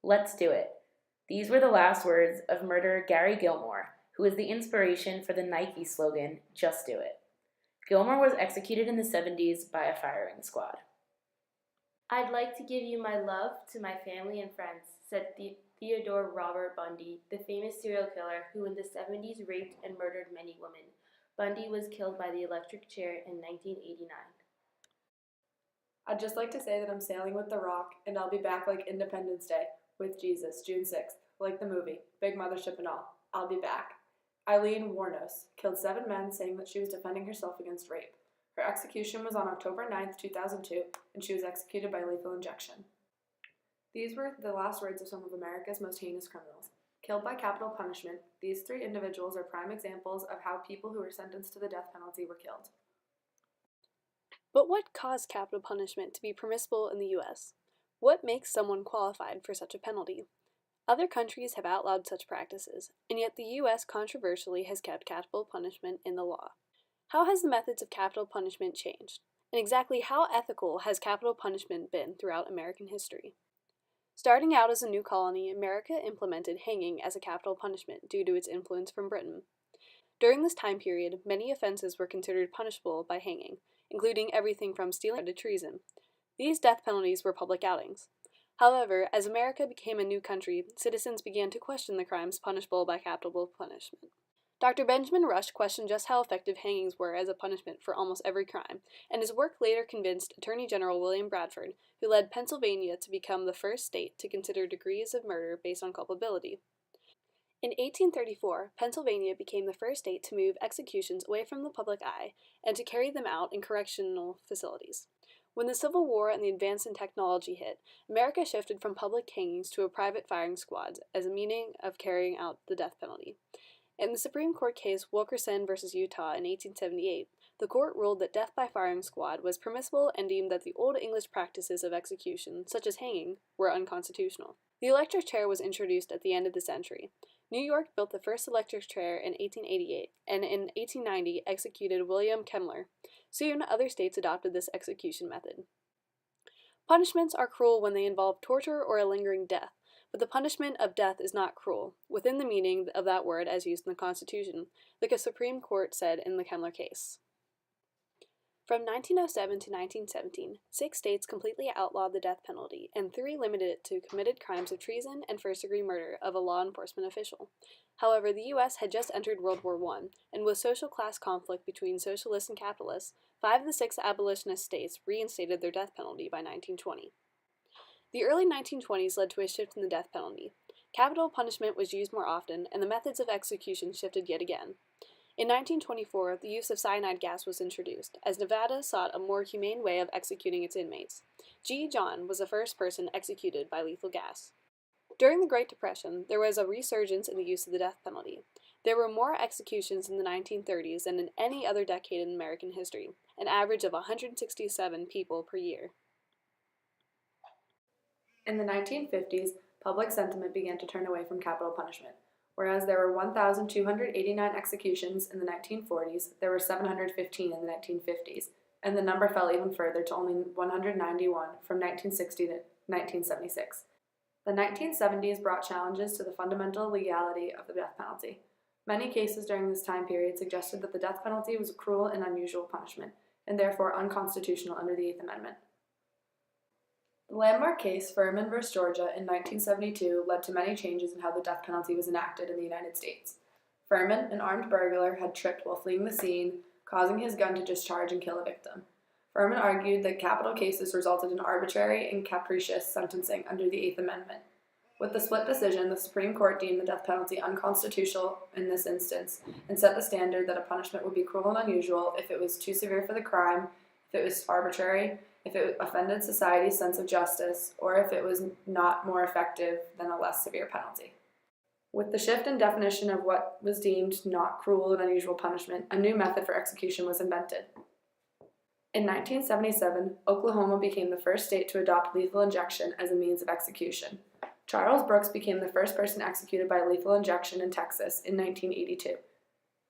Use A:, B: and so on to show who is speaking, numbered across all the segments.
A: Let's do it. These were the last words of murderer Gary Gilmore, who was the inspiration for the Nike slogan, "Just Do It." Gilmore was executed in the 70s by a firing squad.
B: "I'd like to give you my love to my family and friends," said Theodore Robert Bundy, the famous serial killer who in the 70s raped and murdered many women. Bundy was killed by the electric chair in 1989.
C: "I'd just like to say that I'm sailing with the Rock, and I'll be back like Independence Day, with Jesus, June 6th, like the movie, big mothership and all. I'll be back." Eileen Wuornos killed 7 men saying that she was defending herself against rape. Her execution was on October 9th, 2002, and she was executed by lethal injection. These were the last words of some of America's most heinous criminals. Killed by capital punishment, these 3 individuals are prime examples of how people who were sentenced to the death penalty were killed.
D: But what caused capital punishment to be permissible in the U.S.? What makes someone qualified for such a penalty? Other countries have outlawed such practices, and yet the U.S. controversially has kept capital punishment in the law. How has the methods of capital punishment changed? And exactly how ethical has capital punishment been throughout American history? Starting out as a new colony, America implemented hanging as a capital punishment due to its influence from Britain. During this time period, many offenses were considered punishable by hanging, including everything from stealing to treason. These death penalties were public outings. However, as America became a new country, citizens began to question the crimes punishable by capital punishment. Dr. Benjamin Rush questioned just how effective hangings were as a punishment for almost every crime, and his work later convinced Attorney General William Bradford, who led Pennsylvania to become the first state to consider degrees of murder based on culpability. In 1834, Pennsylvania became the first state to move executions away from the public eye and to carry them out in correctional facilities. When the Civil War and the advance in technology hit, America shifted from public hangings to a private firing squad as a means of carrying out the death penalty. In the Supreme Court case Wilkerson v. Utah in 1878, the court ruled that death by firing squad was permissible and deemed that the Old English practices of execution, such as hanging, were unconstitutional. The electric chair was introduced at the end of the century. New York built the first electric chair in 1888, and in 1890 executed William Kemmler. Soon, other states adopted this execution method. Punishments are cruel when they involve torture or a lingering death, but the punishment of death is not cruel, within the meaning of that word as used in the Constitution, like a Supreme Court said in the Kemmler case. From 1907 to 1917, 6 states completely outlawed the death penalty, and 3 limited it to committed crimes of treason and first-degree murder of a law enforcement official. However, the U.S. had just entered World War I, and with social class conflict between socialists and capitalists, 5 of the 6 abolitionist states reinstated their death penalty by 1920. The early 1920s led to a shift in the death penalty. Capital punishment was used more often, and the methods of execution shifted yet again. In 1924, the use of cyanide gas was introduced, as Nevada sought a more humane way of executing its inmates. G. John was the first person executed by lethal gas. During the Great Depression, there was a resurgence in the use of the death penalty. There were more executions in the 1930s than in any other decade in American history, an average of 167 people per year.
C: In the 1950s, public sentiment began to turn away from capital punishment. Whereas there were 1,289 executions in the 1940s, there were 715 in the 1950s, and the number fell even further to only 191 from 1960 to 1976. The 1970s brought challenges to the fundamental legality of the death penalty. Many cases during this time period suggested that the death penalty was a cruel and unusual punishment, and therefore unconstitutional under the 8th Amendment. The landmark case, Furman v. Georgia, in 1972 led to many changes in how the death penalty was enacted in the United States. Furman, an armed burglar, had tripped while fleeing the scene, causing his gun to discharge and kill a victim. Furman argued that capital cases resulted in arbitrary and capricious sentencing under the 8th Amendment. With the split decision, the Supreme Court deemed the death penalty unconstitutional in this instance and set the standard that a punishment would be cruel and unusual if it was too severe for the crime, if it was arbitrary, if it offended society's sense of justice, or if it was not more effective than a less severe penalty. With the shift in definition of what was deemed not cruel and unusual punishment, a new method for execution was invented. In 1977, Oklahoma became the first state to adopt lethal injection as a means of execution. Charles Brooks became the first person executed by lethal injection in Texas in 1982.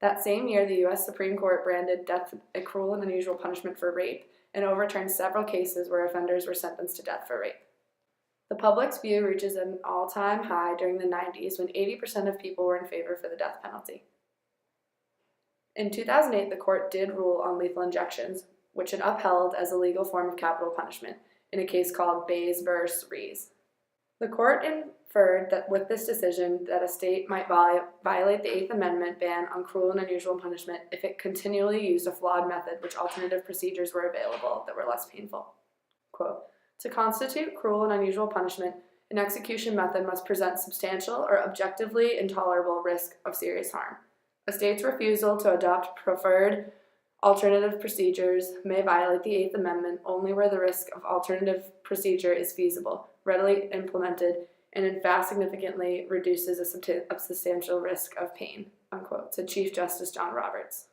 C: That same year, the U.S. Supreme Court branded death a cruel and unusual punishment for rape and overturned several cases where offenders were sentenced to death for rape. The public's view reaches an all-time high during the 90s when 80% of people were in favor for the death penalty. In 2008, the court did rule on lethal injections, which it upheld as a legal form of capital punishment in a case called Bays v. Rees. The court inferred that with this decision that a state might violate the Eighth Amendment ban on cruel and unusual punishment if it continually used a flawed method which alternative procedures were available that were less painful. Quote, to constitute cruel and unusual punishment, an execution method must present substantial or objectively intolerable risk of serious harm. A state's refusal to adopt preferred alternative procedures may violate the Eighth Amendment only where the risk of alternative procedure is feasible, readily implemented, and in fact significantly reduces a substantial risk of pain, unquote, said Chief Justice John Roberts.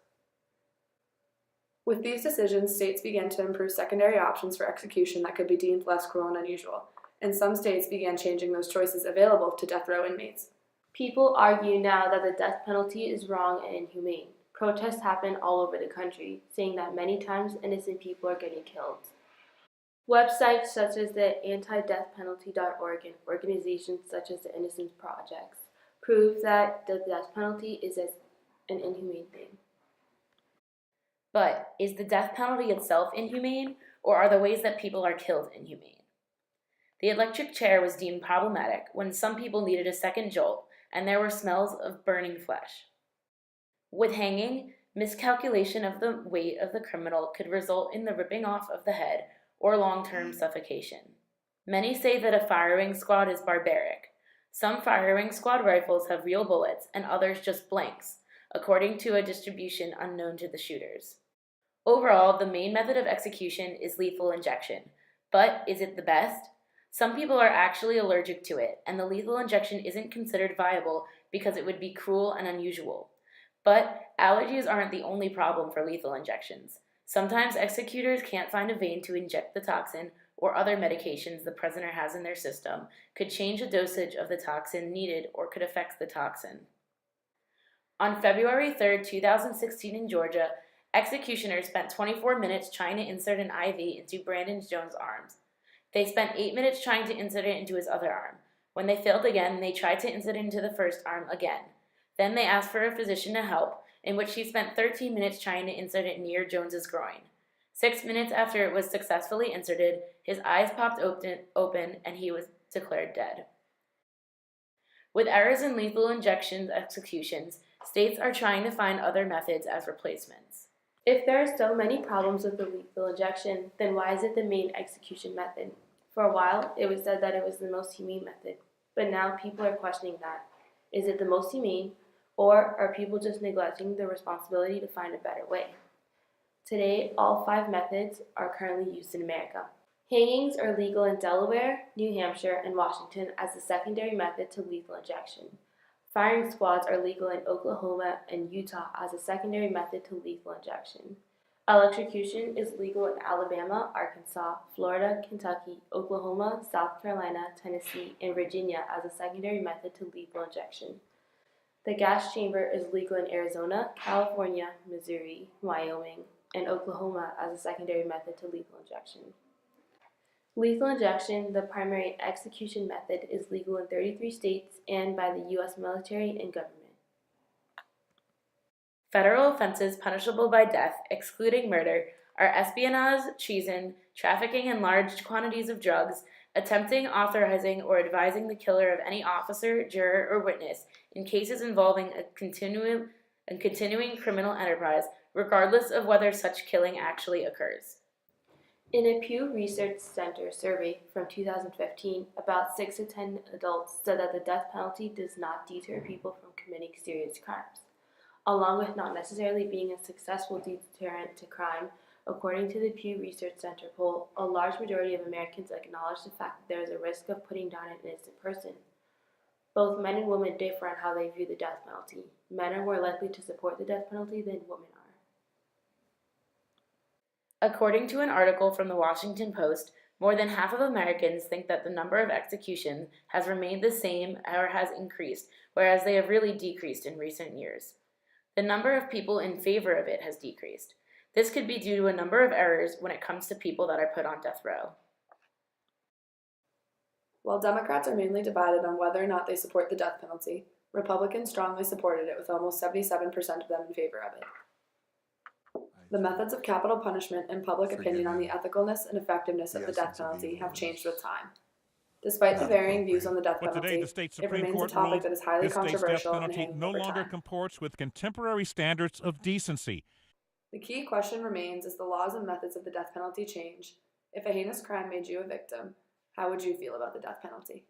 C: With these decisions, states began to improve secondary options for execution that could be deemed less cruel and unusual, and some states began changing those choices available to death row inmates.
B: People argue now that the death penalty is wrong and inhumane. Protests happen all over the country, saying that many times innocent people are getting killed. Websites such as the anti-deathpenalty.org and organizations such as the Innocence Projects prove that the death penalty is an inhumane thing.
A: But is the death penalty itself inhumane, or are the ways that people are killed inhumane? The electric chair was deemed problematic when some people needed a second jolt and there were smells of burning flesh. With hanging, miscalculation of the weight of the criminal could result in the ripping off of the head or long-term suffocation. Many say that a firing squad is barbaric. Some firing squad rifles have real bullets and others just blanks, according to a distribution unknown to the shooters. Overall, the main method of execution is lethal injection. But is it the best? Some people are actually allergic to it, and the lethal injection isn't considered viable because it would be cruel and unusual. But allergies aren't the only problem for lethal injections. Sometimes executors can't find a vein to inject the toxin, or other medications the prisoner has in their system could change the dosage of the toxin needed or could affect the toxin. On February 3, 2016 in Georgia, executioners spent 24 minutes trying to insert an IV into Brandon Jones' arms. They spent 8 minutes trying to insert it into his other arm. When they failed again, they tried to insert it into the first arm again. Then they asked for a physician to help, in which he spent 13 minutes trying to insert it near Jones's groin. 6 minutes after it was successfully inserted, his eyes popped open and he was declared dead. With errors in lethal injection executions, states are trying to find other methods as replacements.
B: If there are so many problems with the lethal injection, then why is it the main execution method? For a while, it was said that it was the most humane method, but now people are questioning that. Is it the most humane, or are people just neglecting the responsibility to find a better way? Today, all 5 methods are currently used in America. Hangings are legal in Delaware, New Hampshire, and Washington as a secondary method to lethal injection. Firing squads are legal in Oklahoma and Utah as a secondary method to lethal injection. Electrocution is legal in Alabama, Arkansas, Florida, Kentucky, Oklahoma, South Carolina, Tennessee, and Virginia as a secondary method to lethal injection. The gas chamber is legal in Arizona, California, Missouri, Wyoming, and Oklahoma as a secondary method to lethal injection. Lethal injection, the primary execution method, is legal in 33 states and by the U.S. military and government.
A: Federal offenses punishable by death, excluding murder, are espionage, treason, trafficking in large quantities of drugs, attempting, authorizing, or advising the killer of any officer, juror, or witness in cases involving a continuing criminal enterprise, regardless of whether such killing actually occurs.
B: In a Pew Research Center survey from 2015, about 6 to 10 adults said that the death penalty does not deter people from committing serious crimes. Along with not necessarily being a successful deterrent to crime, according to the Pew Research Center poll, a large majority of Americans acknowledge the fact that there is a risk of putting down an innocent person. Both men and women differ on how they view the death penalty. Men are more likely to support the death penalty than women are.
A: According to an article from the Washington Post, more than half of Americans think that the number of executions has remained the same or has increased, whereas they have really decreased in recent years. The number of people in favor of it has decreased. This could be due to a number of errors when it comes to people that are put on death row.
C: While Democrats are mainly divided on whether or not they support the death penalty, Republicans strongly supported it with almost 77% of them in favor of it. The methods of capital punishment and public opinion on the ethicalness and effectiveness of the death penalty have changed with time. Despite the varying views on the death penalty, it remains a topic that is highly controversial and hanging over time.
E: Comports with contemporary standards of decency.
C: The key question remains, as the laws and methods of the death penalty change, if a heinous crime made you a victim, how would you feel about the death penalty?